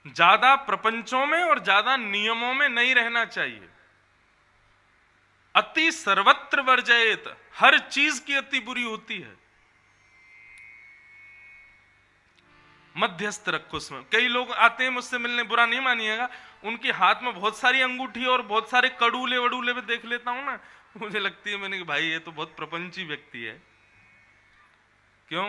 ज्यादा प्रपंचों में और ज्यादा नियमों में नहीं रहना चाहिए। अति सर्वत्र वर्जयेत, हर चीज की अति बुरी होती है। मध्यस्थ रखो उसमें। कई लोग आते हैं मुझसे मिलने, बुरा नहीं मानिएगा, उनके हाथ में बहुत सारी अंगूठी और बहुत सारे कड़ूले वड़ूले में देख लेता हूं ना, मुझे लगती है, मैंने कि भाई ये तो बहुत प्रपंची व्यक्ति है। क्यों?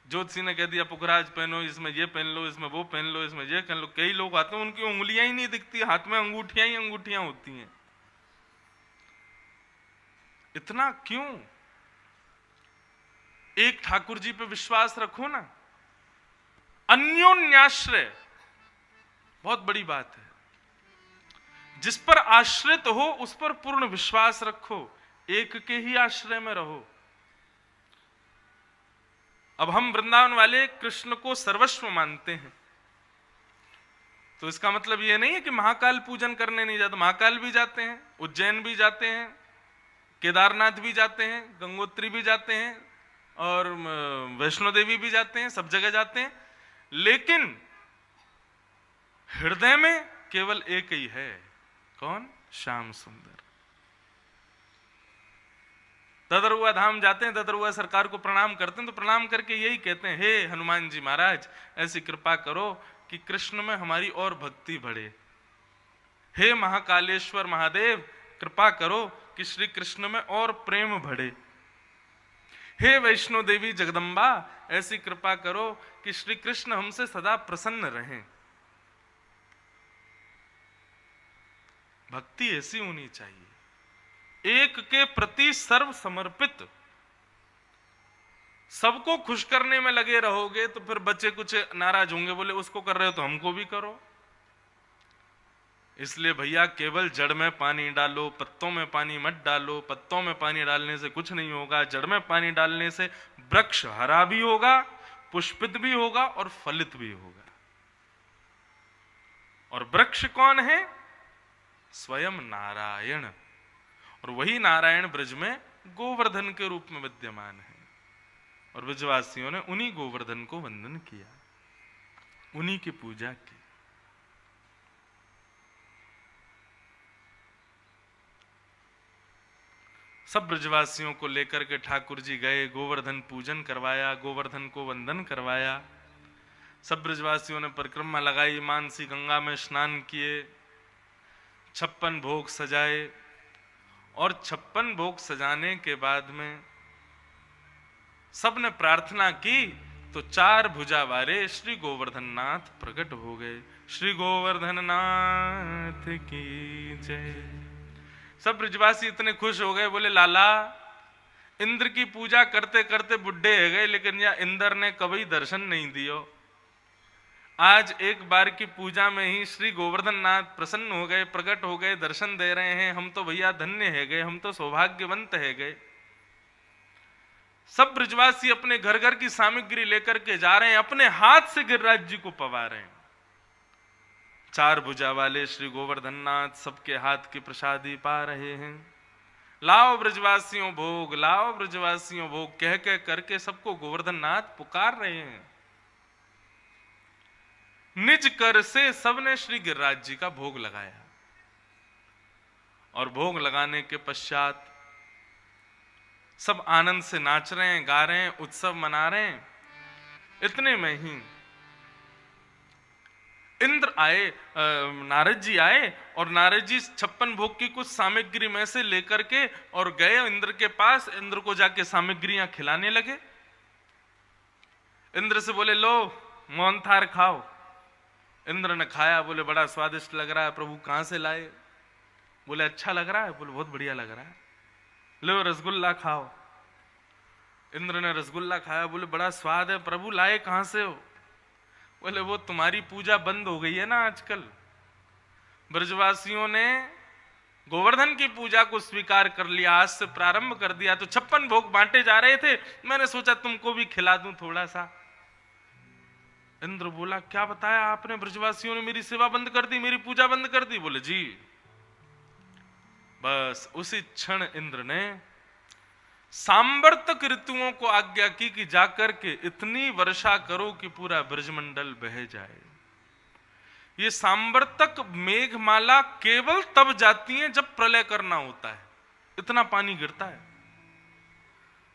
ज्योतिषी ने कह दिया पुखराज पहनो, इसमें ये पहन लो, इसमें वो पहन लो, इसमें ये पहन लो। कई लोग आते हैं उनकी उंगलियां ही नहीं दिखती, हाथ में अंगूठियां ही अंगूठियां होती हैं। इतना क्यों? एक ठाकुर जी पे विश्वास रखो ना। अन्योन्याश्रय बहुत बड़ी बात है। जिस पर आश्रित हो उस पर पूर्ण विश्वास रखो, एक के ही आश्रय में रहो। अब हम वृंदावन वाले कृष्ण को सर्वस्व मानते हैं, तो इसका मतलब यह नहीं है कि महाकाल पूजन करने नहीं जाते। महाकाल भी जाते हैं, उज्जैन भी जाते हैं, केदारनाथ भी जाते हैं, गंगोत्री भी जाते हैं, और वैष्णो देवी भी जाते हैं, सब जगह जाते हैं। लेकिन हृदय में केवल एक ही है। कौन? श्याम सुंदर। ददरुआ धाम जाते हैं, ददरुआ सरकार को प्रणाम करते हैं, तो प्रणाम करके यही कहते हैं, हे हनुमान जी महाराज, ऐसी कृपा करो कि कृष्ण में हमारी और भक्ति बढ़े। हे महाकालेश्वर महादेव, कृपा करो कि श्री कृष्ण में और प्रेम बढ़े। हे वैष्णो देवी जगदम्बा, ऐसी कृपा करो कि श्री कृष्ण हमसे सदा प्रसन्न रहें। भक्ति ऐसी होनी चाहिए, एक के प्रति सर्व समर्पित। सबको खुश करने में लगे रहोगे तो फिर बच्चे कुछ नाराज होंगे, बोले उसको कर रहे हो तो हमको भी करो। इसलिए भैया केवल जड़ में पानी डालो, पत्तों में पानी मत डालो। पत्तों में पानी डालने से कुछ नहीं होगा, जड़ में पानी डालने से वृक्ष हरा भी होगा, पुष्पित भी होगा और फलित भी होगा। और वृक्ष कौन है? स्वयं नारायण। और वही नारायण ब्रज में गोवर्धन के रूप में विद्यमान है, और ब्रजवासियों ने उन्हीं गोवर्धन को वंदन किया, उन्हीं की पूजा की। सब ब्रजवासियों को लेकर के ठाकुर जी गए, गोवर्धन पूजन करवाया, गोवर्धन को वंदन करवाया। सब ब्रजवासियों ने परिक्रमा लगाई, मानसी गंगा में स्नान किए, 56 भोग सजाए। और 56 भोग सजाने के बाद में सबने प्रार्थना की तो 4 भुजा वाले श्री गोवर्धन नाथ प्रकट हो गए। श्री गोवर्धन नाथ की जय। सब ब्रजवासी इतने खुश हो गए, बोले लाला, इंद्र की पूजा करते करते बुढ़े हो गए, लेकिन या इंद्र ने कभी दर्शन नहीं दियो। आज एक बार की पूजा में ही श्री गोवर्धन नाथ प्रसन्न हो गए, प्रकट हो गए, दर्शन दे रहे हैं। हम तो भैया धन्य है गए, हम तो सौभाग्यवंत है गए। सब ब्रजवासी अपने घर घर की सामग्री लेकर के जा रहे हैं, अपने हाथ से गिरिराज जी को पवा रहे हैं। 4 भुजा वाले श्री गोवर्धन नाथ सबके हाथ की प्रसादी पा रहे हैं। लाओ ब्रजवासियों भोग, लाओ ब्रजवासियों भोग कह कह करके सबको गोवर्धन नाथ पुकार रहे हैं। निज कर से सबने श्री गिरिराज जी का भोग लगाया, और भोग लगाने के पश्चात सब आनंद से नाच रहे हैं, गा रहे हैं, उत्सव मना रहे हैं। इतने में ही इंद्र आए, नारद जी आए, और नारद जी 56 भोग की कुछ सामग्री में से लेकर के और गए इंद्र के पास। इंद्र को जाके सामग्रियां खिलाने लगे। इंद्र से बोले लो मोहनथाल खाओ। इंद्र ने खाया, बोले बड़ा स्वादिष्ट लग रहा है प्रभु, कहां से लाए? बोले अच्छा लग रहा है? बोले बहुत बढ़िया लग रहा है। लो रसगुल्ला खाओ। इंद्र ने रसगुल्ला खाया, बोले बड़ा स्वाद है प्रभु, लाए कहां से हो? बोले वो तुम्हारी पूजा बंद हो गई है ना आजकल। ब्रजवासियों ने गोवर्धन की पूजा को स्वीकार कर लिया, आज से प्रारंभ कर दिया, तो 56 भोग बांटे जा रहे थे, मैंने सोचा तुमको भी खिला दूं थोड़ा सा। इंद्र बोला क्या बताया आपने? ब्रजवासियों ने मेरी सेवा बंद कर दी, मेरी पूजा बंद कर दी। बोले जी। बस उसी क्षण इंद्र ने सांवर्तक ऋतुओं को आज्ञा की कि जाकर के इतनी वर्षा करो कि पूरा ब्रजमंडल बह जाए। ये सांबर्तक मेघमाला केवल तब जाती है जब प्रलय करना होता है, इतना पानी गिरता है।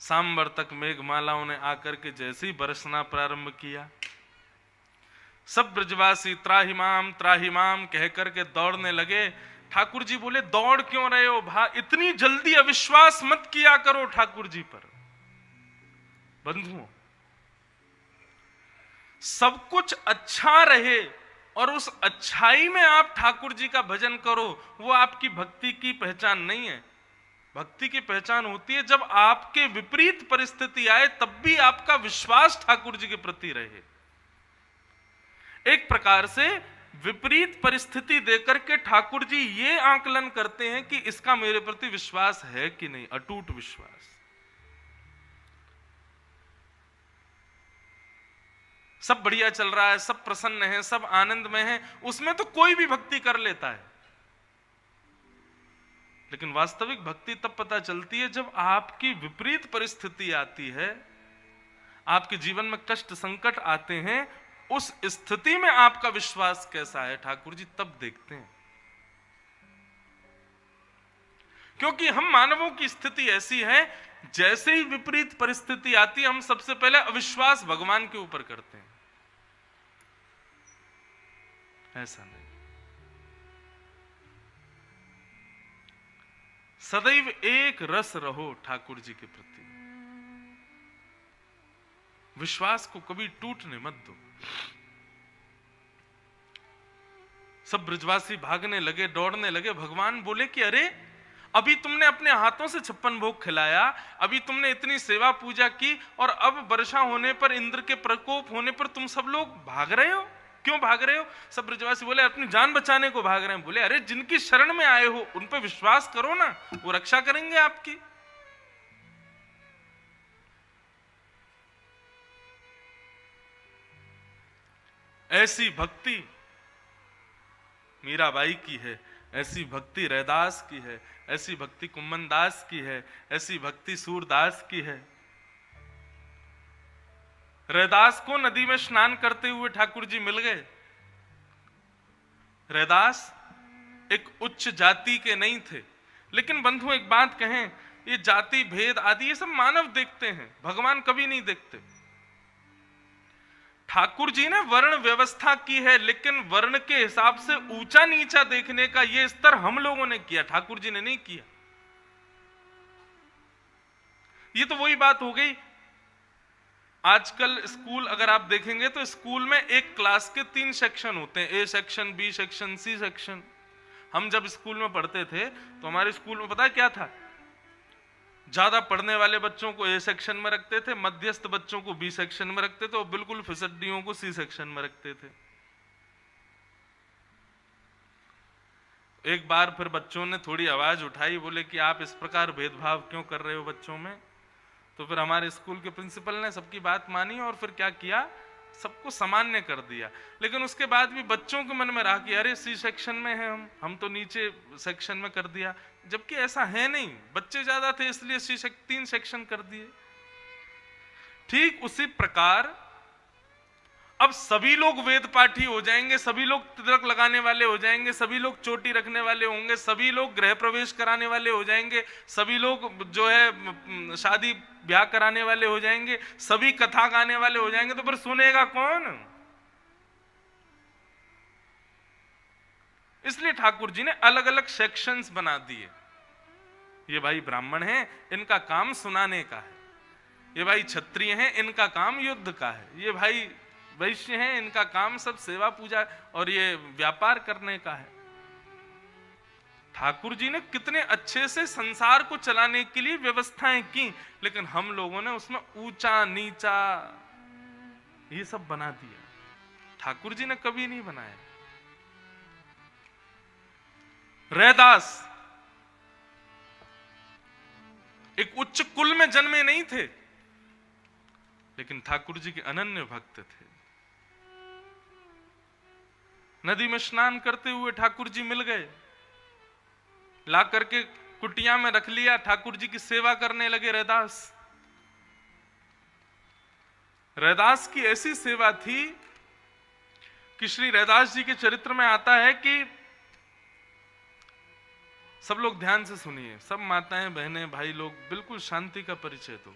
सांबर्तक मेघमालाओं ने आकर के जैसे ही बरसना प्रारंभ किया, सब ब्रजवासी त्राहिमाम कह करके दौड़ने लगे। ठाकुर जी बोले, दौड़ क्यों रहे हो भा, इतनी जल्दी अविश्वास मत किया करो ठाकुर जी पर। बंधुओं, सब कुछ अच्छा रहे और उस अच्छाई में आप ठाकुर जी का भजन करो, वो आपकी भक्ति की पहचान नहीं है। भक्ति की पहचान होती है जब आपके विपरीत परिस्थिति आए तब भी आपका विश्वास ठाकुर जी के प्रति रहे। एक प्रकार से विपरीत परिस्थिति देकर के ठाकुर जी ये आकलन करते हैं कि इसका मेरे प्रति विश्वास है कि नहीं, अटूट विश्वास। सब बढ़िया चल रहा है, सब प्रसन्न है, सब आनंद में है, उसमें तो कोई भी भक्ति कर लेता है। लेकिन वास्तविक भक्ति तब पता चलती है जब आपकी विपरीत परिस्थिति आती है, आपके जीवन में कष्ट संकट आते हैं, उस स्थिति में आपका विश्वास कैसा है ठाकुर जी तब देखते हैं। क्योंकि हम मानवों की स्थिति ऐसी है, जैसे ही विपरीत परिस्थिति आती है हम सबसे पहले अविश्वास भगवान के ऊपर करते हैं। ऐसा नहीं, सदैव एक रस रहो ठाकुर जी के प्रति, विश्वास को कभी टूटने मत दो। सब ब्रजवासी भागने लगे, दौड़ने लगे। भगवान बोले कि अरे, अभी तुमने अपने हाथों से 56 भोग खिलाया, अभी तुमने इतनी सेवा पूजा की, और अब वर्षा होने पर, इंद्र के प्रकोप होने पर तुम सब लोग भाग रहे हो। क्यों भाग रहे हो? सब ब्रजवासी बोले, अपनी जान बचाने को भाग रहे हैं। बोले, अरे जिनकी शरण में आए हो उन पर विश्वास करो ना, वो रक्षा करेंगे आपकी। ऐसी भक्ति मीराबाई की है, ऐसी भक्ति रैदास की है, ऐसी भक्ति कुम्मन दास की है, ऐसी भक्ति सूरदास की है। रैदास को नदी में स्नान करते हुए ठाकुर जी मिल गए। रैदास एक उच्च जाति के नहीं थे, लेकिन बंधु एक बात कहें, ये जाति भेद आदि ये सब मानव देखते हैं, भगवान कभी नहीं देखते। ठाकुर जी ने वर्ण व्यवस्था की है, लेकिन वर्ण के हिसाब से ऊंचा नीचा देखने का ये स्तर हम लोगों ने किया, ठाकुर जी ने नहीं किया। ये तो वही बात हो गई, आजकल स्कूल अगर आप देखेंगे तो स्कूल में एक क्लास के 3 सेक्शन होते हैं, A section, B section, C section. हम जब स्कूल में पढ़ते थे तो हमारे स्कूल में पता है क्या था? ज्यादा पढ़ने वाले बच्चों को ए सेक्शन में रखते थे, मध्यस्थ बच्चों को बी सेक्शन में रखते थे, और बिल्कुल फिसड्डियों को सी सेक्शन में रखते थे। एक बार फिर बच्चों ने थोड़ी आवाज उठाई, बोले कि आप इस प्रकार भेदभाव क्यों कर रहे हो बच्चों में? तो फिर हमारे स्कूल के प्रिंसिपल ने सबकी बात मानी और फिर क्या किया, सबको सामान्य कर दिया। लेकिन उसके बाद भी बच्चों के मन में रहा कि अरे सी सेक्शन में है हम तो नीचे सेक्शन में कर दिया, जबकि ऐसा है नहीं, बच्चे ज्यादा थे इसलिए 3 सेक्शन कर दिए। ठीक उसी प्रकार अब सभी लोग वेद पाठी हो जाएंगे, सभी लोग तिलक लगाने वाले हो जाएंगे, सभी लोग चोटी रखने वाले होंगे, सभी लोग गृह प्रवेश कराने वाले हो जाएंगे, सभी लोग जो है शादी ब्याह कराने वाले हो जाएंगे, सभी कथा गाने वाले हो जाएंगे, तो फिर सुनेगा कौन? इसलिए ठाकुर जी ने अलग अलग सेक्शंस बना दिए। ये भाई ब्राह्मण हैं, इनका काम सुनाने का है, ये भाई क्षत्रिय हैं, इनका काम युद्ध का है, ये भाई वैश्य हैं, इनका काम सब सेवा पूजा और ये व्यापार करने का है। ठाकुर जी ने कितने अच्छे से संसार को चलाने के लिए व्यवस्थाएं की, लेकिन हम लोगों ने उसमें ऊंचा नीचा ये सब बना दिया। ठाकुर जी ने कभी नहीं बनाया। रैदास एक उच्च कुल में जन्मे नहीं थे, लेकिन ठाकुर जी के अनन्य भक्त थे। नदी में स्नान करते हुए ठाकुर जी मिल गए, ला करके कुटिया में रख लिया, ठाकुर जी की सेवा करने लगे रैदास। रैदास की ऐसी सेवा थी कि श्री रैदास जी के चरित्र में आता है कि सब लोग ध्यान से सुनिए, सब माताएं बहनें भाई लोग, बिल्कुल शांति का परिचय दो।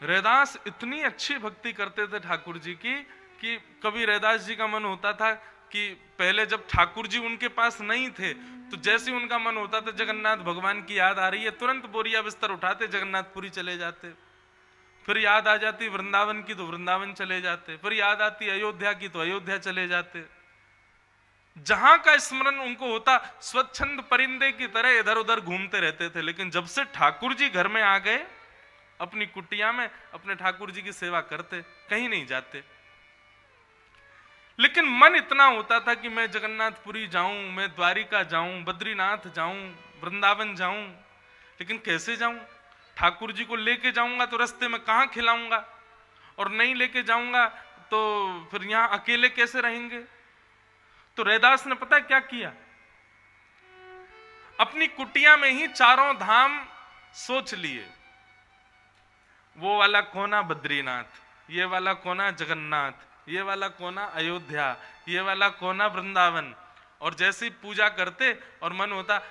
रैदास इतनी अच्छी भक्ति करते थे ठाकुर जी की कि कभी रैदास जी का मन होता था कि पहले जब ठाकुर जी उनके पास नहीं थे तो जैसे उनका मन होता था जगन्नाथ भगवान की याद आ रही है, तुरंत बोरिया बिस्तर उठाते जगन्नाथपुरी चले जाते। फिर याद आ जाती वृंदावन की तो वृंदावन चले जाते, फिर याद आती अयोध्या की तो अयोध्या चले जाते। जहां का स्मरण उनको होता स्वच्छंद परिंदे की तरह इधर उधर घूमते रहते थे। लेकिन जब से ठाकुर जी घर में आ गए, अपनी कुटिया में अपने ठाकुर जी की सेवा करते, कहीं नहीं जाते। लेकिन मन इतना होता था कि मैं जगन्नाथपुरी जाऊं, मैं द्वारिका जाऊं, बद्रीनाथ जाऊं, वृंदावन जाऊं। लेकिन कैसे जाऊं? ठाकुर जी को लेके जाऊंगा तो रास्ते में कहां खिलाऊंगा, और नहीं लेके जाऊंगा तो फिर यहां अकेले कैसे रहेंगे। तो रैदास ने पता है क्या किया? अपनी कुटिया में ही चारों धाम सोच लिए। वो वाला कोना बद्रीनाथ, ये वाला कोना जगन्नाथ, ये वाला कोना अयोध्या, ये वाला कोना वृंदावन। और जैसे ही पूजा करते और मन होता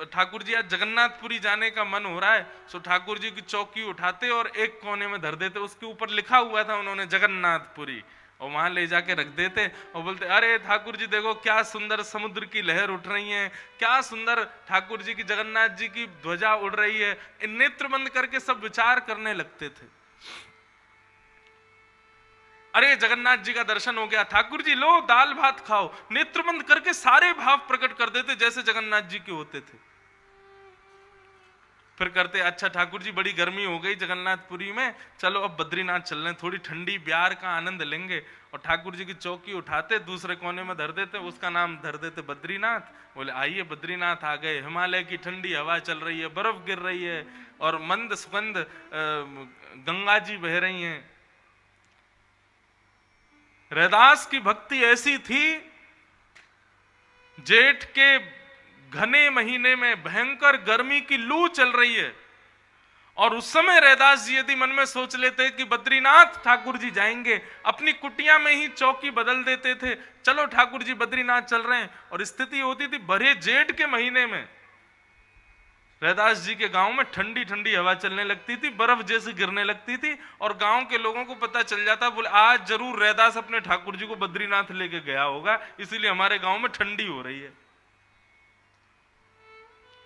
ठाकुर जी आज जगन्नाथपुरी जाने का मन हो रहा है, सो ठाकुर जी की चौकी उठाते और एक कोने में धर देते। उसके ऊपर लिखा हुआ था उन्होंने जगन्नाथपुरी, और वहां ले जाके रख देते और बोलते अरे ठाकुर जी देखो क्या सुंदर समुद्र की लहर उठ रही है, क्या सुंदर ठाकुर जी की जगन्नाथ जी की ध्वजा उड़ रही है। नेत्र बंद करके सब विचार करने लगते थे। अरे जगन्नाथ जी का दर्शन हो गया, ठाकुर जी लो दाल भात खाओ। नेत्र बंद करके सारे भाव प्रकट कर देते जैसे जगन्नाथ जी के होते थे। फिर करते अच्छा ठाकुर जी बड़ी गर्मी हो गई जगन्नाथपुरी में, चलो अब बद्रीनाथ चल रहे हैं, थोड़ी ठंडी ब्यार का आनंद लेंगे। और ठाकुर जी की चौकी उठाते दूसरे कोने में धर देते, उसका नाम धर देते बद्रीनाथ। बोले आइए बद्रीनाथ आ गए, हिमालय की ठंडी हवा चल रही है, बर्फ गिर रही है और मंद सुगंध गंगा जी बह रही हैं। रैदास की भक्ति ऐसी थी, जेठ के घने महीने में भयंकर गर्मी की लू चल रही है और उस समय रैदास जी यदि मन में सोच लेते कि बद्रीनाथ ठाकुर जी जाएंगे, अपनी कुटिया में ही चौकी बदल देते थे, चलो ठाकुर जी बद्रीनाथ चल रहे हैं। और स्थिति होती थी भरे जेठ के महीने में रैदास जी के गांव में ठंडी ठंडी हवा चलने लगती थी, बर्फ जैसे गिरने लगती थी और गांव के लोगों को पता चल जाता, बोले आज जरूर रैदास अपने ठाकुर जी को बद्रीनाथ लेके गया होगा, इसीलिए हमारे गांव में ठंडी हो रही है।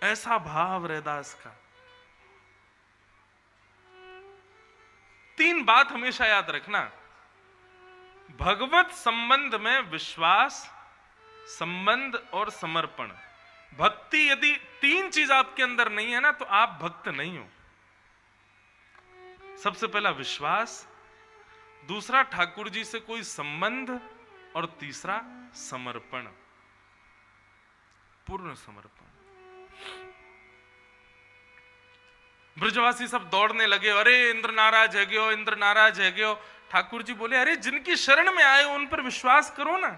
ऐसा भाव रैदास का। तीन बात हमेशा याद रखना, भगवत संबंध में विश्वास, संबंध और समर्पण। भक्ति यदि तीन चीज आपके अंदर नहीं है ना तो आप भक्त नहीं हो। सबसे पहला विश्वास, दूसरा ठाकुर जी से कोई संबंध और तीसरा समर्पण, पूर्ण समर्पण। ब्रजवासी सब दौड़ने लगे, अरे इंद्र नाराज है गयो, इंद्र नाराज है गयो। ठाकुर जी बोले अरे जिनकी शरण में आए उन पर विश्वास करो ना।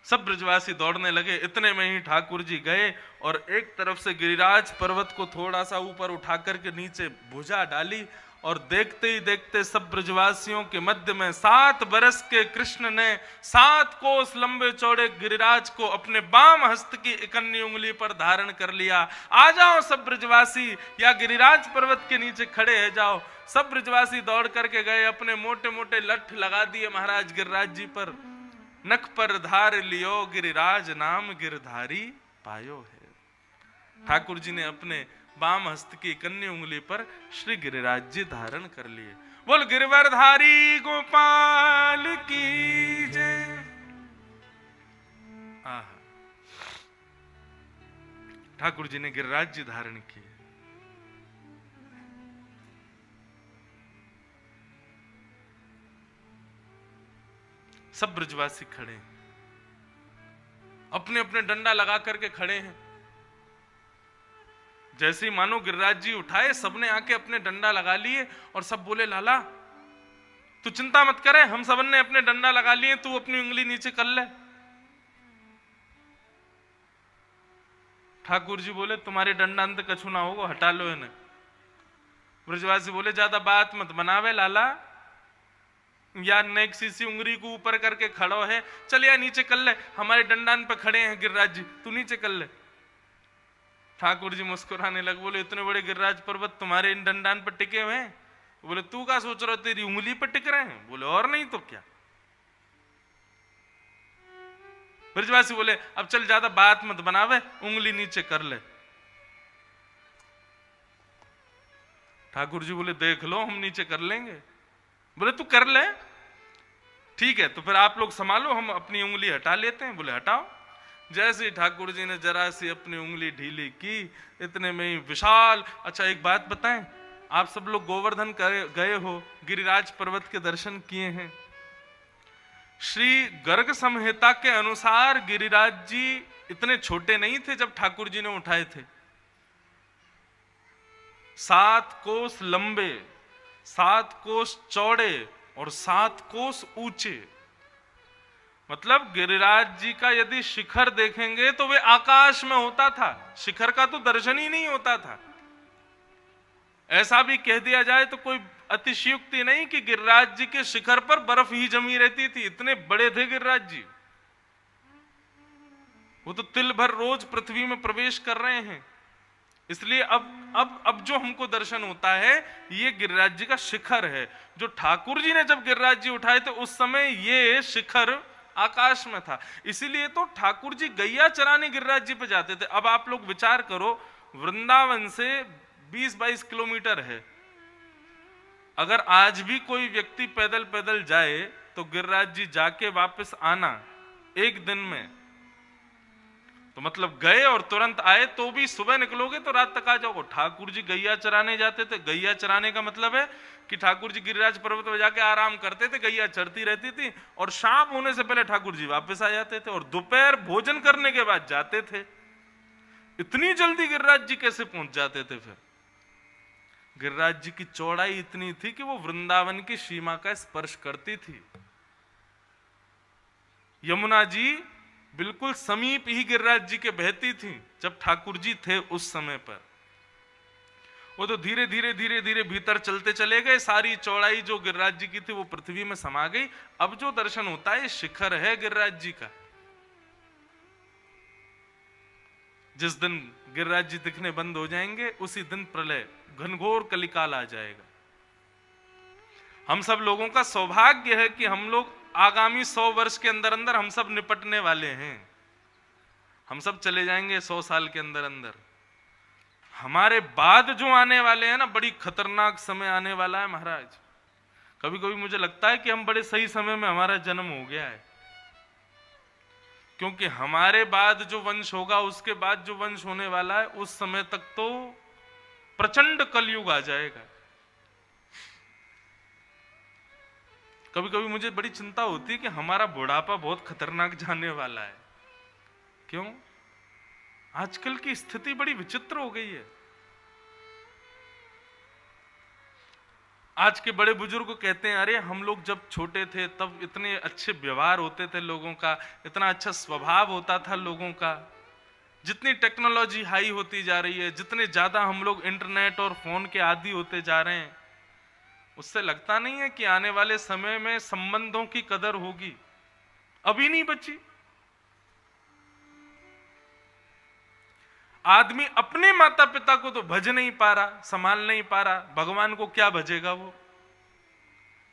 सब ब्रजवासी दौड़ने लगे। इतने में ही ठाकुर जी गए और एक तरफ से गिरिराज पर्वत को थोड़ा सा ऊपर उठाकर के नीचे भुजा डाली और देखते ही देखते सब ब्रजवासियों के मध्य में 7 बरस के कृष्ण ने 7 कोस लंबे चौड़े गिरिराज को अपने बाम हस्त की इकन्नी उंगली पर धारण कर लिया। आ जाओ सब ब्रजवासी, या गिरिराज पर्वत के नीचे खड़े है जाओ। सब ब्रजवासी दौड़ करके गए, अपने मोटे मोटे लठ लगा दिए महाराज गिरिराज जी पर। नख पर धार लियो गिरिराज नाम गिरधारी पायो है। ठाकुर जी ने अपने बाम हस्त की कन्नी उंगली पर श्री गिरिराज जी धारण कर लिए। बोल गिरवरधारी गोपाल की जय। ठाकुर जी ने गिरिराज जी धारण किए। सब ब्रजवासी खड़े हैं, अपने अपने डंडा लगा करके खड़े हैं। जैसे ही मानो गिरिराज जी उठाए, सबने आके अपने डंडा लगा लिए और सब बोले लाला तू चिंता मत करे, हम सबने अपने डंडा लगा लिए, तू अपनी उंगली नीचे कर ले। ठाकुर जी बोले तुम्हारे डंडा अंत कछु ना होगा, हटा लो इन्हें। ब्रजवासी बोले ज्यादा बात मत बनावे लाला, या नेक सी उंगली को ऊपर करके खड़ो है, चल या नीचे कर ले, हमारे डंडान पे खड़े हैं गिरिराज जी, तू नीचे कर ले। ठाकुर जी मुस्कुराने लगे, बोले इतने बड़े गिरिराज पर्वत तुम्हारे इन डंडान पर टिके हुए हैं? बोले तू क्या सोच रहा, तेरी उंगली पर टिक रहे हैं? बोले और नहीं तो क्या। ब्रजवासी बोले अब चल ज्यादा बात मत बनावे, उंगली नीचे कर ले। ठाकुर जी बोले देख लो हम नीचे कर लेंगे। बोले तू कर ले, ठीक है, तो फिर आप लोग संभालो, हम अपनी उंगली हटा लेते हैं। बोले हटाओ। जैसे ही ठाकुर जी ने जरा सी अपनी उंगली ढीली की, इतने में ही विशाल, अच्छा एक बात बताएं, आप सब लोग गोवर्धन गए हो, गिरिराज पर्वत के दर्शन किए हैं। श्री गर्ग संहिता के अनुसार गिरिराज जी इतने छोटे नहीं थे जब ठाकुर जी ने उठाए थे। 7 कोस लंबे, 7 कोस चौड़े और 7 कोस ऊंचे। मतलब गिरिराज जी का यदि शिखर देखेंगे तो वे आकाश में होता था, शिखर का तो दर्शन ही नहीं होता था। ऐसा भी कह दिया जाए तो कोई अतिशयोक्ति नहीं कि गिरिराज जी के शिखर पर बर्फ ही जमी रहती थी, इतने बड़े थे गिरिराज जी। वो तो तिल भर रोज पृथ्वी में प्रवेश कर रहे हैं। इसलिए अब जो हमको दर्शन होता है ये गिरिराज जी का शिखर है। जो ठाकुर जी ने जब गिरिराज जी उठाए थे उस समय ये शिखर आकाश में था। इसीलिए तो ठाकुर जी गैया चराने गिरिराज जी पे जाते थे। अब आप लोग विचार करो, वृंदावन से 20-22 किलोमीटर है, अगर आज भी कोई व्यक्ति पैदल पैदल जाए तो गिरिराज जी जाके वापस आना एक दिन में, तो मतलब गए और तुरंत आए तो भी सुबह निकलोगे तो रात तक आ जाओगे। ठाकुर जी गैया चराने जाते थे। गैया चराने का मतलब है कि ठाकुर जी गिरिराज पर्वत पर जाके आराम करते थे, गैया चरती रहती थी और शाम होने से पहले ठाकुर जी वापस आ जाते थे और दोपहर भोजन करने के बाद जाते थे। इतनी जल्दी गिरिराज जी कैसे पहुंच जाते थे? फिर गिरिराज जी की चौड़ाई इतनी थी कि वो वृंदावन की सीमा का स्पर्श करती थी। यमुना जी बिल्कुल समीप ही गिरिराज जी के बहती थी जब ठाकुर जी थे उस समय पर। वो तो धीरे धीरे धीरे धीरे भीतर चलते चले गए, सारी चौड़ाई जो गिरिराज जी की थी वो पृथ्वी में समा गई। अब जो दर्शन होता है शिखर है गिरिराज जी का। जिस दिन गिरिराज जी दिखने बंद हो जाएंगे उसी दिन प्रलय, घनघोर कलिकाल आ जाएगा। हम सब लोगों का सौभाग्य है कि हम लोग आगामी 100 वर्ष के अंदर अंदर हम सब निपटने वाले हैं। हम सब चले जाएंगे 100 साल के अंदर अंदर। हमारे बाद जो आने वाले हैं ना, बड़ी खतरनाक समय आने वाला है महाराज। कभी कभी मुझे लगता है कि हम बड़े सही समय में हमारा जन्म हो गया है, क्योंकि हमारे बाद जो वंश होगा, उसके बाद जो वंश होने वाला है, उस समय तक तो प्रचंड कलयुग आ जाएगा। कभी कभी मुझे बड़ी चिंता होती है कि हमारा बुढ़ापा बहुत खतरनाक जाने वाला है। क्यों? आजकल की स्थिति बड़ी विचित्र हो गई है। आज के बड़े बुजुर्ग कहते हैं अरे हम लोग जब छोटे थे तब इतने अच्छे व्यवहार होते थे लोगों का, इतना अच्छा स्वभाव होता था लोगों का। जितनी टेक्नोलॉजी हाई होती जा रही है, जितने ज्यादा हम लोग इंटरनेट और फोन के आदी होते जा रहे हैं, उससे लगता नहीं है कि आने वाले समय में संबंधों की कदर होगी। अभी नहीं बची। आदमी अपने माता पिता को तो भज नहीं पा रहा, संभाल नहीं पा रहा, भगवान को क्या भजेगा? वो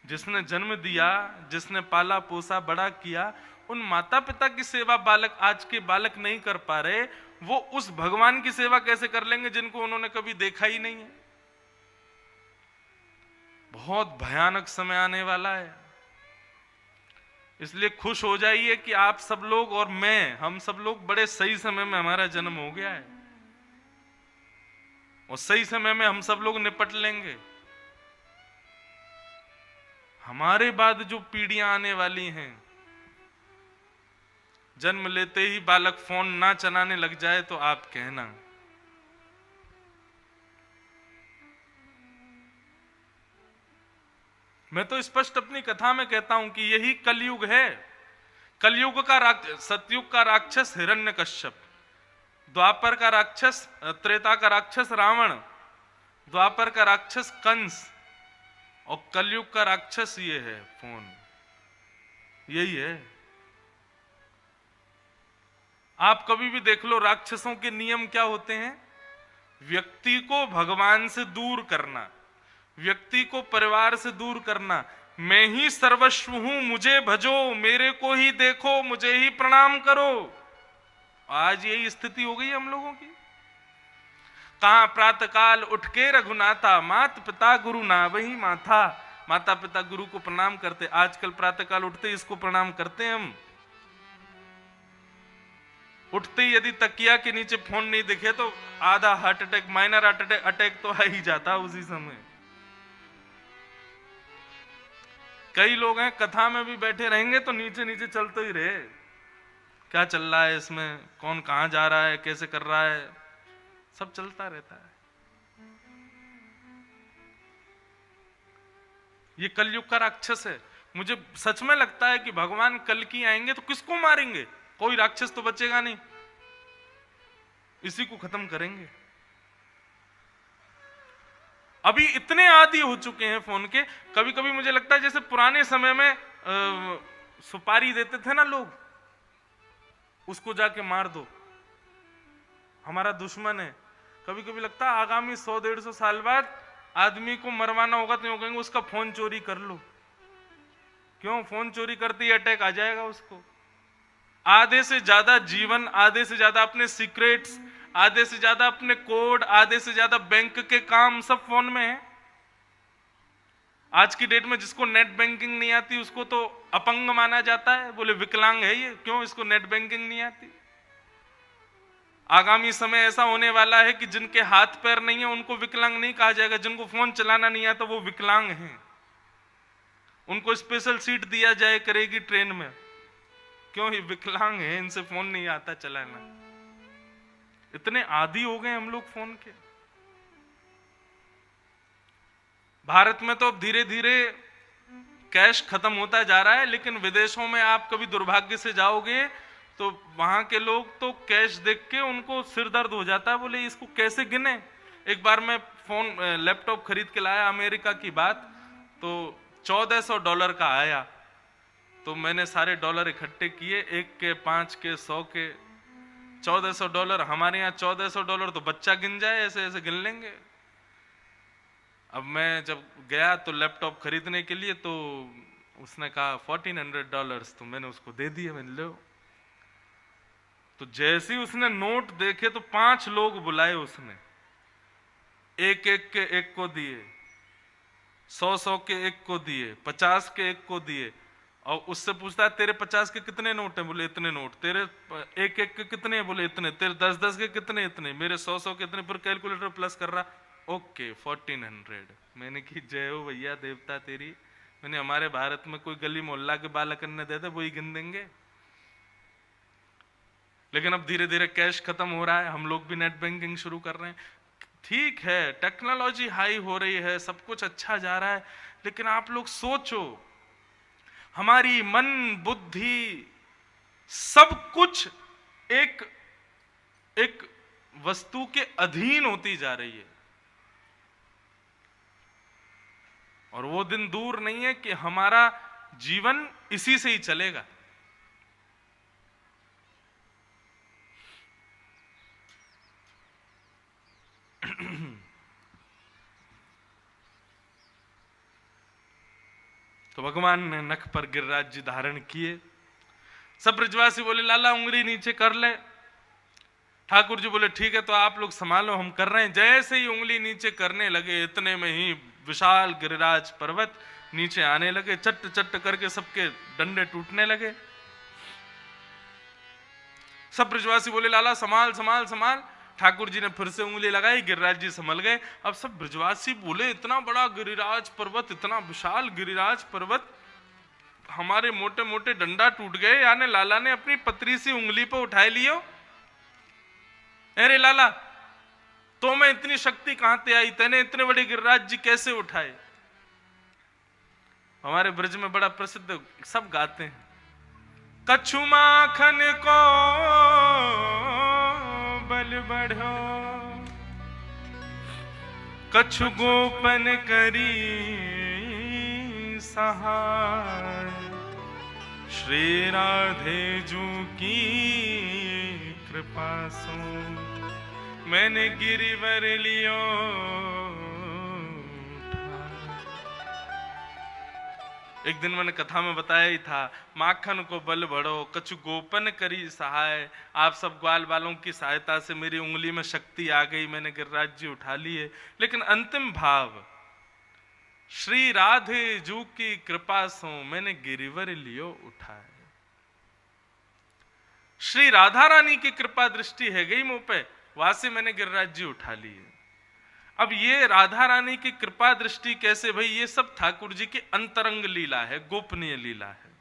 जिसने जन्म दिया, जिसने पाला पोसा बड़ा किया, उन माता पिता की सेवा बालक, आज के बालक नहीं कर पा रहे, वो उस भगवान की सेवा कैसे कर लेंगे जिनको उन्होंने कभी देखा ही नहीं है? बहुत भयानक समय आने वाला है। इसलिए खुश हो जाइए कि आप सब लोग और मैं, हम सब लोग बड़े सही समय में हमारा जन्म हो गया है और सही समय में हम सब लोग निपट लेंगे। हमारे बाद जो पीढ़ियां आने वाली हैं, जन्म लेते ही बालक फोन ना चलाने लग जाए तो आप कहना। मैं तो स्पष्ट अपनी कथा में कहता हूं कि यही कलयुग है। कलयुग का सतयुग का राक्षस हिरण्यकश्यप, द्वापर का राक्षस, त्रेता का राक्षस रावण, द्वापर का राक्षस कंस और कलयुग का राक्षस ये है फोन, यही है। आप कभी भी देख लो राक्षसों के नियम क्या होते हैं। व्यक्ति को भगवान से दूर करना, व्यक्ति को परिवार से दूर करना। मैं ही सर्वस्व हूं, मुझे भजो, मेरे को ही देखो, मुझे ही प्रणाम करो। आज यही स्थिति हो गई हम लोगों की। कहां प्रातःकाल उठ के रघुनाथा, मात पिता गुरु ना वही माथा। माता पिता गुरु को प्रणाम करते, आजकल प्रातःकाल उठते इसको प्रणाम करते हैं हम। उठते ही यदि तकिया के नीचे फोन नहीं दिखे तो आधा heart attack, minor heart attack तो आ ही जाता उसी समय। कई लोग हैं कथा में भी बैठे रहेंगे तो नीचे नीचे चलते ही रहे, क्या चल रहा है इसमें, कौन कहां जा रहा है, कैसे कर रहा है, सब चलता रहता है। ये कलयुग का राक्षस है। मुझे सच में लगता है कि भगवान कल की आएंगे तो किसको मारेंगे, कोई राक्षस तो बचेगा नहीं, इसी को खत्म करेंगे। अभी इतने आदी हो चुके हैं फोन के, कभी कभी मुझे लगता है जैसे पुराने समय में सुपारी देते थे ना लोग, उसको जाके मार दो, हमारा दुश्मन है। कभी कभी लगता है आगामी 100-150 साल बाद आदमी को मरवाना होगा तो कहेंगे उसका फोन चोरी कर लो। क्यों? फोन चोरी करते ही अटैक आ जाएगा उसको। आधे से ज्यादा जीवन, आधे से ज्यादा अपने सीक्रेट्स, आधे से ज्यादा अपने कोड, आधे से ज्यादा बैंक के काम सब फोन में है। आज की डेट में जिसको नेट बैंकिंग नहीं आती उसको तो अपंग माना जाता है, बोले विकलांग है ये, क्यों? इसको नेट बैंकिंग नहीं आती। आगामी समय ऐसा होने वाला है कि जिनके हाथ पैर नहीं है उनको विकलांग नहीं कहा जाएगा, जिनको फोन चलाना नहीं आता वो विकलांग हैं। उनको स्पेशल सीट दिया जाए करेगी ट्रेन में, क्यों? ये विकलांग है, इनसे फोन नहीं आता चलाना। इतने आदी हो गए हम लोग फोन के। भारत में तो अब धीरे धीरे कैश खत्म होता जा रहा है, लेकिन विदेशों में आप कभी दुर्भाग्य से जाओगे तो वहां के लोग तो कैश देख के उनको सिर दर्द हो जाता है, बोले इसको कैसे गिने। एक बार मैं लैपटॉप खरीद के लाया, अमेरिका की बात, तो $1400 का आया। तो मैंने सारे डॉलर इकट्ठे किए, 1 के 5 के 100 के, $1400। हमारे यहाँ $1400 तो बच्चा गिन जाए, ऐसे ऐसे गिन लेंगे। अब मैं जब गया तो लैपटॉप खरीदने के लिए, तो उसने कहा $1400, तो मैंने उसको दे दिए, मैंने लो। तो जैसे ही उसने नोट देखे तो 5 लोग बुलाए उसने, एक एक के एक को दिए, 100 के एक को दिए, 50 के एक को दिए, और उससे पूछता है तेरे 50 के कितने नोट हैं? बोले इतने नोट। तेरे एक एक के कितने हैं? बोले इतने। तेरे 10-10 के कितने? इतने। मेरे 100 के इतने। पर कैलकुलेटर प्लस कर रहा, ओके 1400। मैंने की जय हो भैया देवता तेरी। मैंने हमारे भारत में कोई गली मोहल्ला के बालक ने दे दे वही गिन देंगे। लेकिन अब धीरे धीरे कैश खत्म हो रहा है, हम लोग भी नेट बैंकिंग शुरू कर रहे हैं। ठीक है, टेक्नोलॉजी हाई हो रही है, सब कुछ अच्छा जा रहा है, लेकिन आप लोग सोचो, हमारी मन बुद्धि सब कुछ एक वस्तु के अधीन होती जा रही है। और वो दिन दूर नहीं है कि हमारा जीवन इसी से ही चलेगा। तो भगवान ने नख पर गिरिराज जी धारण किए। सब ब्रजवासी बोले लाला उंगली नीचे कर ले। ठाकुर जी बोले ठीक है, तो आप लोग संभालो, हम कर रहे हैं। जैसे ही उंगली नीचे करने लगे, इतने में ही विशाल गिरिराज पर्वत नीचे आने लगे। चट चट करके सबके डंडे टूटने लगे। सब ब्रजवासी बोले लाला संभाल संभाल संभाल। ठाकुर जी ने फिर से उंगली लगाई, गिरिराज जी संभल गए। अब सब ब्रजवासी बोले इतना बड़ा गिरिराज पर्वत, इतना विशाल गिरिराज पर्वत, हमारे मोटे मोटे डंडा टूट गए, यानी लाला ने अपनी पतरी सी उंगली पर उठाए लियो। अरे लाला, तो मैं इतनी शक्ति कहां से आई, तेने इतने बड़े गिरिराज जी कैसे उठाए? हमारे ब्रज में बड़ा प्रसिद्ध सब गाते हैं, कछु माखन को बल बढ़ो, कछु गोपन करी सहाय, श्री राधे जू की कृपा सो मैंने गिरिवर लियो उठाए। एक दिन मैंने कथा में बताया ही था, माखन को बल बढ़ो कछु गोपन करी सहाय। आप सब ग्वाल वालों की सहायता से मेरी उंगली में शक्ति आ गई, मैंने गिरिराज जी उठा लिए। लेकिन अंतिम भाव, श्री राधे जू की कृपा सो मैंने गिरिवर लियो उठाए। श्री राधा रानी की कृपा दृष्टि है गई मुंह पे, वहां से मैंने गिरिराज जी उठा लिए। अब ये राधा रानी की कृपा दृष्टि कैसे भाई? ये सब ठाकुर जी की अंतरंग लीला है, गोपनीय लीला है,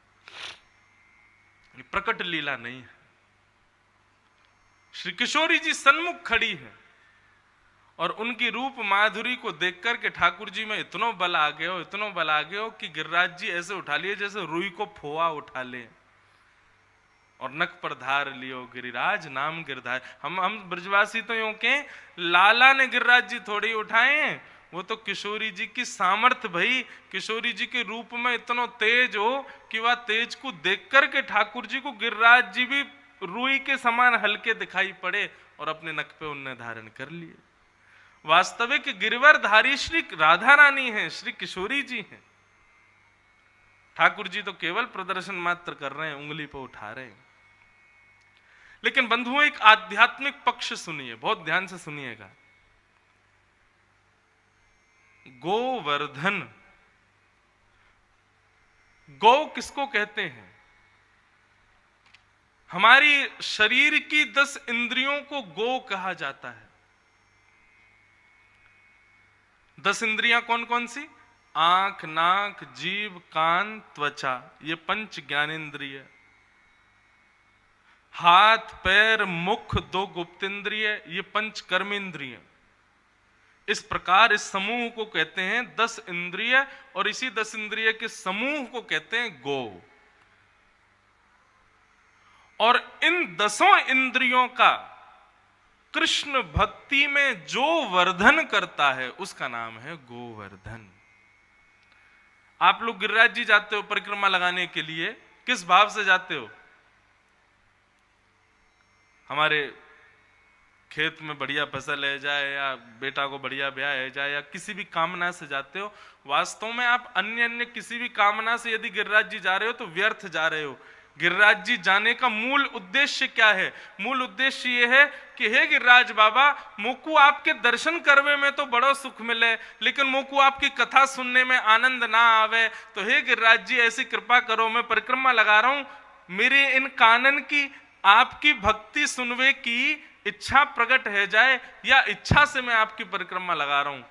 प्रकट लीला नहीं है। श्री किशोरी जी सन्मुख खड़ी है और उनकी रूप माधुरी को देख करके ठाकुर जी में इतना बल आ गया हो, इतना बल आ गया हो कि गिरिराज जी ऐसे उठा लिए जैसे रुई को फोआ उठा ले, और नक पर धार लियो गिरिराज नाम गिरधार। हम ब्रजवासी तो यूं के लाला ने गिरिराज जी थोड़ी उठाए, वो तो किशोरी जी की सामर्थ्य भाई, किशोरी जी के रूप में इतना तेज हो कि वह तेज को देख करके ठाकुर जी को गिरिराज जी भी रुई के समान हल्के दिखाई पड़े और अपने नक पे उनने धारण कर लिए। वास्तविक गिरिवरधारी श्री राधा रानी है, श्री किशोरी जी हैं। ठाकुर जी तो केवल प्रदर्शन मात्र कर रहे हैं, उंगली पर उठा रहे हैं। लेकिन बंधुओं, एक आध्यात्मिक पक्ष सुनिए, बहुत ध्यान से सुनिएगा। गोवर्धन, गौ किसको कहते हैं? हमारी शरीर की 10 इंद्रियों को गो कहा जाता है। 10 इंद्रियां कौन कौन सी? आंख, नाक, जीभ, कान, त्वचा, ये पंच ज्ञानेंद्रिय। हाथ, पैर, मुख, 2 गुप्तेंद्रिय, ये पंच कर्मेंद्रिय। इस प्रकार इस समूह को कहते हैं 10 इंद्रिय, और इसी 10 इंद्रिय के समूह को कहते हैं गो। और इन 10 इंद्रियों का कृष्ण भक्ति में जो वर्धन करता है उसका नाम है गोवर्धन। आप लोग गिरिराज जी जाते हो परिक्रमा लगाने के लिए, किस भाव से जाते हो? हमारे खेत में बढ़िया फसल है जाए, या बेटा को बढ़िया ब्याह है जाए, या किसी भी कामना से जाते हो। वास्तव में आप अन्य अन्य किसी भी कामना से यदि गिरिराज जी जा रहे हो तो व्यर्थ जा रहे हो। गिरिराज जी जाने का मूल उद्देश्य क्या है? मूल उद्देश्य यह है कि हे गिरिराज बाबा, मोकू आपके दर्शन करवे में तो बड़ा सुख मिले, लेकिन मोकू आपकी कथा सुनने में आनंद ना आवे, तो हे गिरिराज जी ऐसी कृपा करो, मैं परिक्रमा लगा रहा हूं, मेरे इन कानन की आपकी भक्ति सुनवे की इच्छा प्रकट है जाए, या इच्छा से मैं आपकी परिक्रमा लगा रहा हूं।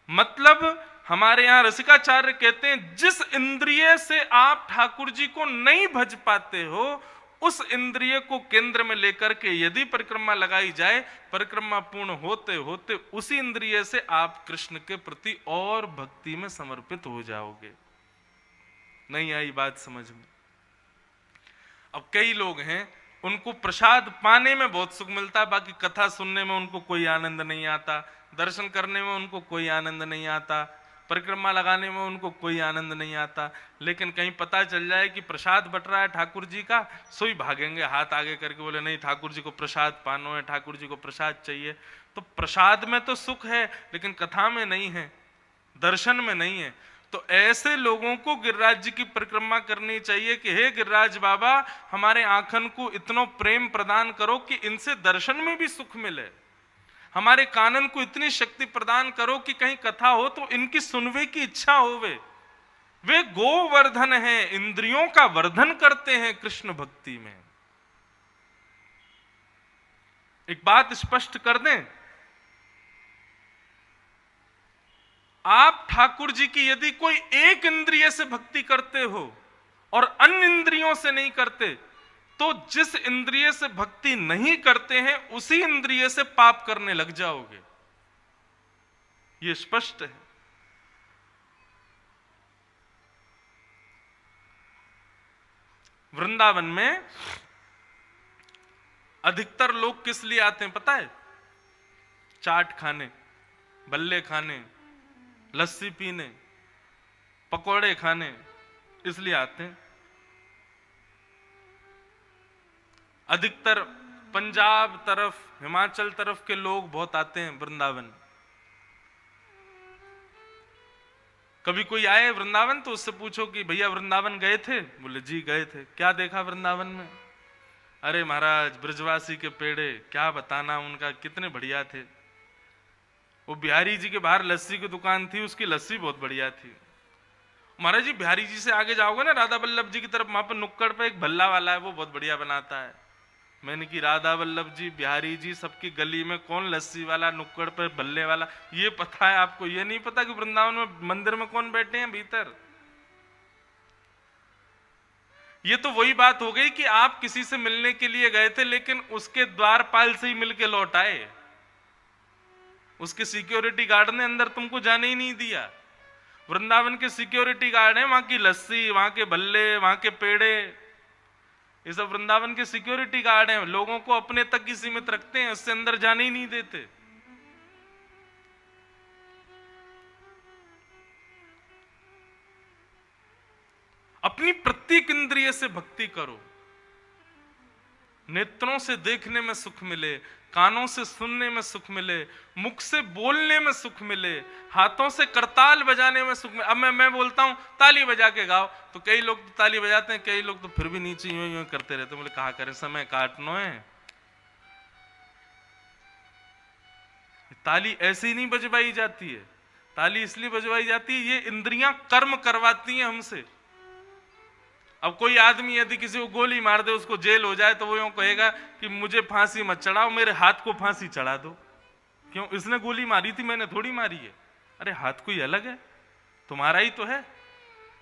मतलब हमारे यहां रसिकाचार्य कहते हैं, जिस इंद्रिय से आप ठाकुर जी को नहीं भज पाते हो, उस इंद्रिय को केंद्र में लेकर के यदि परिक्रमा लगाई जाए, परिक्रमा पूर्ण होते होते उसी इंद्रिय से आप कृष्ण के प्रति और भक्ति में समर्पित हो जाओगे। नहीं आई बात समझ में? अब कई लोग हैं, उनको प्रसाद पाने में बहुत सुख मिलता है, बाकी कथा सुनने में उनको कोई आनंद नहीं आता, दर्शन करने में उनको कोई आनंद नहीं आता, परिक्रमा लगाने में उनको कोई आनंद नहीं आता। लेकिन कहीं पता चल जाए कि प्रसाद बट रहा है ठाकुर जी का, सोई भागेंगे हाथ आगे करके, बोले नहीं ठाकुर जी को प्रसाद पानो है, ठाकुर जी को प्रसाद चाहिए। तो प्रसाद में तो सुख है, लेकिन कथा में नहीं है, दर्शन में नहीं है। तो ऐसे लोगों को गिरिराज जी की परिक्रमा करनी चाहिए कि हे गिरिराज बाबा, हमारे आंखन को इतना प्रेम प्रदान करो कि इनसे दर्शन में भी सुख मिले, हमारे कानन को इतनी शक्ति प्रदान करो कि कहीं कथा हो तो इनकी सुनवे की इच्छा होवे। वे गोवर्धन हैं, इंद्रियों का वर्धन करते हैं कृष्ण भक्ति में। एक बात स्पष्ट कर दें, आप ठाकुर जी की यदि कोई एक इंद्रिय से भक्ति करते हो और अन्य इंद्रियों से नहीं करते, तो जिस इंद्रिय से भक्ति नहीं करते हैं उसी इंद्रिय से पाप करने लग जाओगे। यह स्पष्ट है। वृंदावन में अधिकतर लोग किस लिए आते हैं पता है? चाट खाने, बल्ले खाने, लस्सी पीने, पकोड़े खाने, इसलिए आते हैं। अधिकतर पंजाब तरफ, हिमाचल तरफ के लोग बहुत आते हैं वृंदावन। कभी कोई आए वृंदावन तो उससे पूछो कि भैया वृंदावन गए थे? बोले जी गए थे। क्या देखा वृंदावन में? अरे महाराज, ब्रजवासी के पेड़े, क्या बताना उनका, कितने बढ़िया थे। वो बिहारी जी के बाहर लस्सी की दुकान थी, उसकी लस्सी बहुत बढ़िया थी। महाराज जी बिहारी जी से आगे जाओगे ना राधा वल्लभ जी की तरफ, वहां पर नुक्कड़ पे एक भल्ला वाला है, वो बहुत बढ़िया बनाता है। मैंने कि राधा वल्लभ जी, बिहारी जी, सबकी गली में कौन लस्सी वाला, नुक्कड़ पे भल्ले वाला, ये पता है आपको? ये नहीं पता कि वृंदावन में मंदिर में कौन बैठे हैं भीतर? ये तो वही बात हो गई कि आप किसी से मिलने के लिए गए थे, लेकिन उसके द्वारपाल से ही मिलके लौट आए। उसके सिक्योरिटी गार्ड ने अंदर तुमको जाने ही नहीं दिया। वृंदावन के सिक्योरिटी गार्ड हैं, वहां की लस्सी, वहां के भल्ले, वहां के पेड़े, ये सब वृंदावन के सिक्योरिटी गार्ड हैं। लोगों को अपने तक ही सीमित रखते हैं, उससे अंदर जाने ही नहीं देते। अपनी प्रत्येक इंद्रिय से भक्ति करो। नेत्रों से देखने में सुख मिले, कानों से सुनने में सुख मिले, मुख से बोलने में सुख मिले, हाथों से करताल बजाने में सुख मिले। अब मैं बोलता हूं ताली बजा के गाओ, तो कई लोग तो ताली बजाते हैं, कई लोग तो फिर भी नीचे यूं यूं करते रहते। बोले कहा करें, समय काटना है। ताली ऐसे ही नहीं बजवाई जाती है, ताली इसलिए बजवाई जाती है, ये इंद्रियां कर्म करवाती हैं हमसे। अब कोई आदमी यदि किसी को गोली मार दे, उसको जेल हो जाए, तो वो यूं कहेगा कि मुझे फांसी मत चढ़ाओ, मेरे हाथ को फांसी चढ़ा दो। क्यों? इसने गोली मारी थी, मैंने थोड़ी मारी है। अरे हाथ कोई अलग है, तुम्हारा ही तो है।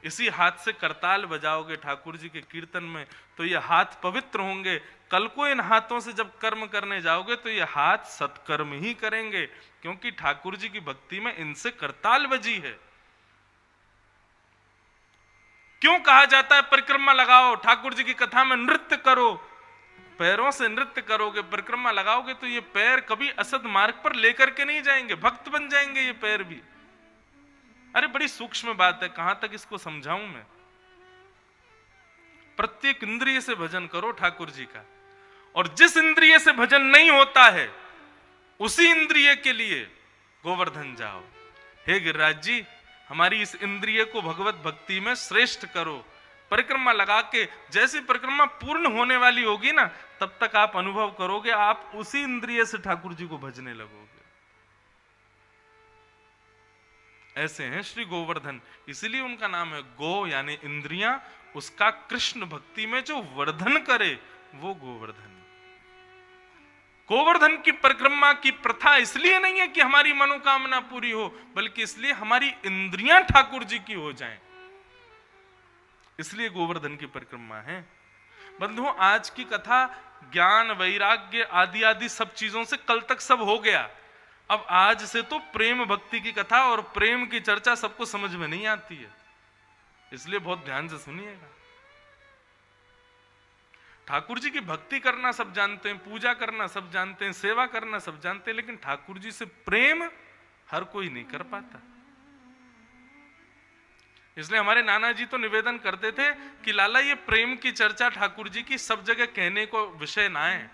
इसी हाथ से करताल बजाओगे ठाकुर जी के कीर्तन में, तो ये हाथ पवित्र होंगे। कल को इन हाथों से जब कर्म करने जाओगे तो ये हाथ सत्कर्म ही करेंगे, क्योंकि ठाकुर जी की भक्ति में इनसे करताल बजी है। क्यों कहा जाता है परिक्रमा लगाओ, ठाकुर जी की कथा में नृत्य करो? पैरों से नृत्य करोगे, परिक्रमा लगाओगे, तो ये पैर कभी असद मार्ग पर लेकर के नहीं जाएंगे, भक्त बन जाएंगे ये पैर भी। अरे बड़ी सूक्ष्म बात है, कहां तक इसको समझाऊं मैं। प्रत्येक इंद्रिय से भजन करो ठाकुर जी का, और जिस इंद्रिय से भजन नहीं होता है उसी इंद्रिय के लिए गोवर्धन जाओ। हे गिरिराज जी, हमारी इस इंद्रिय को भगवत भक्ति में श्रेष्ठ करो। परिक्रमा लगा के, जैसी परिक्रमा पूर्ण होने वाली होगी ना, तब तक आप अनुभव करोगे आप उसी इंद्रिय से ठाकुर जी को भजने लगोगे। ऐसे हैं श्री गोवर्धन, इसलिए उनका नाम है गो, यानी इंद्रियां। उसका कृष्ण भक्ति में जो वर्धन करे वो गोवर्धन। गोवर्धन की परिक्रमा की प्रथा इसलिए नहीं है कि हमारी मनोकामना पूरी हो, बल्कि इसलिए हमारी इंद्रियां ठाकुर जी की हो जाएं, इसलिए गोवर्धन की परिक्रमा है। बंधुओं, आज की कथा ज्ञान, वैराग्य आदि आदि सब चीजों से कल तक सब हो गया। अब आज से तो प्रेम भक्ति की कथा और प्रेम की चर्चा सबको समझ में नहीं आती है, इसलिए बहुत ध्यान से सुनिएगा। ठाकुर जी की भक्ति करना सब जानते हैं, पूजा करना सब जानते हैं, सेवा करना सब जानते हैं, लेकिन ठाकुर जी से प्रेम हर कोई नहीं कर पाता। इसलिए हमारे नाना जी तो निवेदन करते थे कि लाला, ये प्रेम की चर्चा ठाकुर जी की सब जगह कहने को विषय ना है,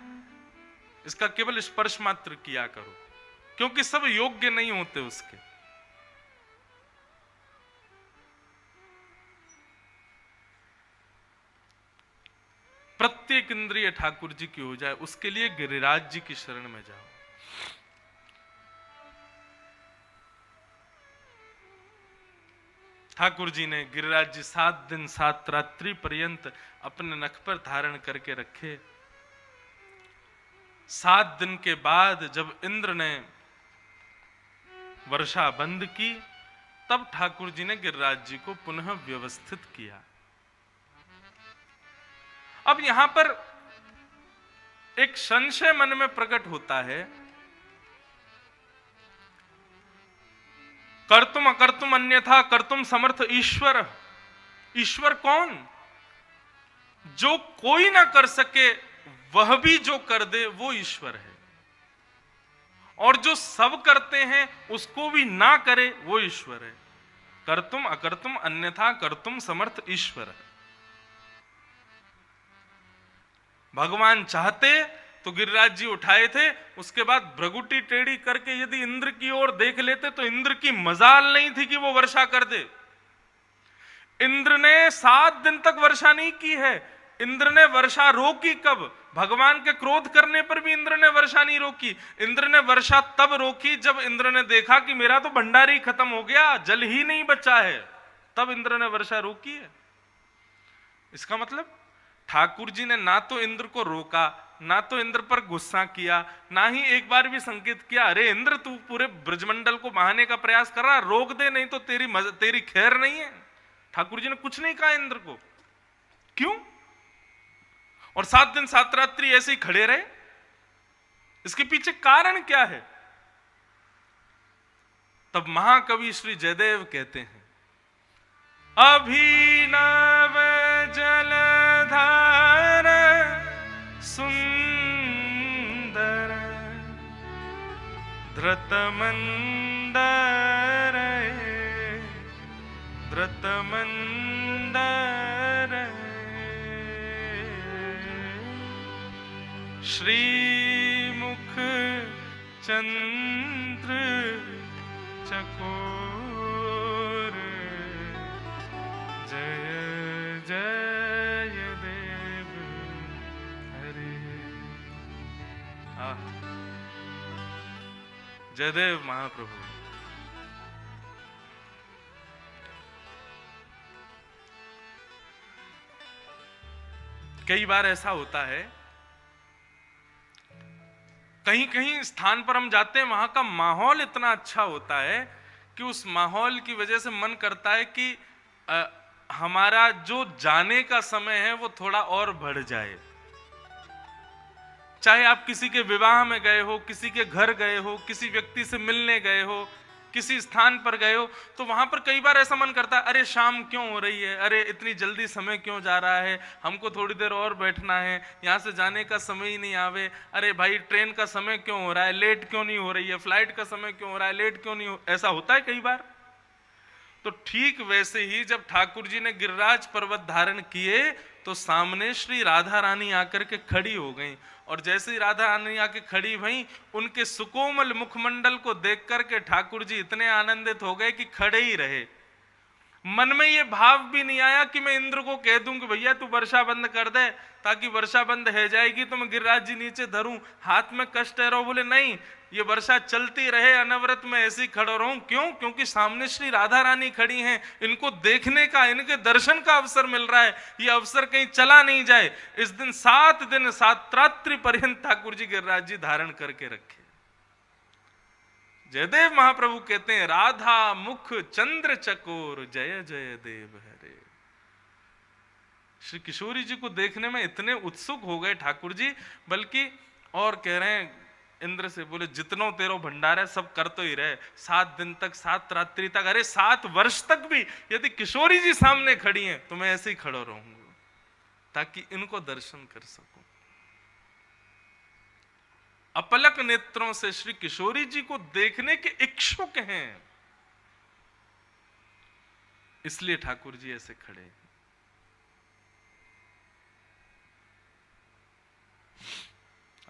इसका केवल स्पर्श मात्र किया करो, क्योंकि सब योग्य नहीं होते उसके। प्रत्येक इंद्रिय ठाकुर जी की हो जाए, उसके लिए गिरिराज जी की शरण में जाओ। ठाकुर जी ने गिरिराज जी 7 दिन 7 रात्रि पर्यंत अपने नख पर धारण करके रखे। 7 दिन के बाद जब इंद्र ने वर्षा बंद की, तब ठाकुर जी ने गिरिराज जी को पुनः व्यवस्थित किया। अब यहां पर एक संशय मन में प्रकट होता है, कर्तुम अकर्तुम अन्यथा कर्तुम समर्थ ईश्वर। ईश्वर कौन? जो कोई ना कर सके वह भी जो कर दे वो ईश्वर है। और जो सब करते हैं उसको भी ना करे वो ईश्वर है। कर्तुम अकर्तुम अन्यथा कर्तुम समर्थ ईश्वर है। भगवान चाहते तो गिरिराज जी उठाए थे, उसके बाद भ्रगुटी टेढ़ी करके यदि इंद्र की ओर देख लेते तो इंद्र की मजाल नहीं थी कि वो वर्षा कर दे। इंद्र ने 7 दिन तक वर्षा नहीं की है। इंद्र ने वर्षा रोकी कब? भगवान के क्रोध करने पर भी इंद्र ने वर्षा नहीं रोकी। इंद्र ने वर्षा तब रोकी जब इंद्र ने देखा कि मेरा तो भंडार ही खत्म हो गया, जल ही नहीं बचा है, तब इंद्र ने वर्षा रोकी है। इसका मतलब ठाकुर जी ने ना तो इंद्र को रोका, ना तो इंद्र पर गुस्सा किया, ना ही एक बार भी संकेत किया अरे इंद्र तू पूरे ब्रजमंडल को बहाने का प्रयास कर रहा, रोक दे नहीं तो तेरी खैर नहीं है। ठाकुर जी ने कुछ नहीं कहा इंद्र को। क्यों? और 7 दिन 7 रात्रि ऐसे ही खड़े रहे। इसके पीछे कारण क्या है? तब महाकवि श्री जयदेव कहते हैं, अभिनव जलधार सुंदर धृतमंदर धृतमंदर श्रीमुख चंद्र चकोर जय जय देव हरे। जयदेव महाप्रभु। कई बार ऐसा होता है, कहीं कहीं स्थान पर हम जाते हैं, वहां का माहौल इतना अच्छा होता है कि उस माहौल की वजह से मन करता है कि हमारा जो जाने का समय है वो थोड़ा और बढ़ जाए। चाहे आप किसी के विवाह में गए हो, किसी के घर गए हो, किसी व्यक्ति से मिलने गए हो, किसी स्थान पर गए हो, तो वहां पर कई बार ऐसा मन करता है अरे शाम क्यों हो रही है, अरे इतनी जल्दी समय क्यों जा रहा है, हमको थोड़ी देर और बैठना है, यहां से जाने का समय ही नहीं आवे, अरे भाई ट्रेन का समय क्यों हो रहा है, लेट क्यों नहीं हो रही है, फ्लाइट का समय क्यों हो रहा है, लेट क्यों नहीं हो, ऐसा होता है कई बार। तो ठीक वैसे ही जब ठाकुर जी ने गिरिराज पर्वत धारण किए तो सामने श्री राधा रानी आकर के खड़ी हो गई, और जैसे ही राधा रानी आके खड़ी भई, उनके सुकोमल मुखमंडल को देख करके ठाकुर जी इतने आनंदित हो गए कि खड़े ही रहे। मन में ये भाव भी नहीं आया कि मैं इंद्र को कह दूं कि भैया तू वर्षा बंद कर दे, ताकि वर्षा बंद है जाएगी तो मैं गिरिराज जी नीचे धरूं, हाथ में कष्ट है। रहो बोले नहीं, ये वर्षा चलती रहे, अनवरत में ऐसे ही खड़ा रहूं। क्यों? क्योंकि सामने श्री राधा रानी खड़ी हैं, इनको देखने का, इनके दर्शन का अवसर मिल रहा है, ये अवसर कहीं चला नहीं जाए। इस दिन 7 दिन 7 रात्रि पर्यंत ठाकुर जी गिरिराज जी धारण करके रखे। जयदेव महाप्रभु कहते हैं, राधा मुख चंद्र चकोर जय जय देव हरे। श्री किशोरी जी को देखने में इतने उत्सुक हो गए ठाकुर जी, बल्कि और कह रहे हैं इंद्र से, बोले जितनो तेरो भंडार है सब कर तो ही रहे, 7 दिन तक 7 रात्रि तक, अरे 7 वर्ष तक भी यदि किशोरी जी सामने खड़ी हैं तो मैं ऐसे ही खड़ा रहूंगा ताकि इनको दर्शन कर सकूं। अपलक नेत्रों से श्री किशोरी जी को देखने के इच्छुक हैं, इसलिए ठाकुर जी ऐसे खड़े।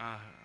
आह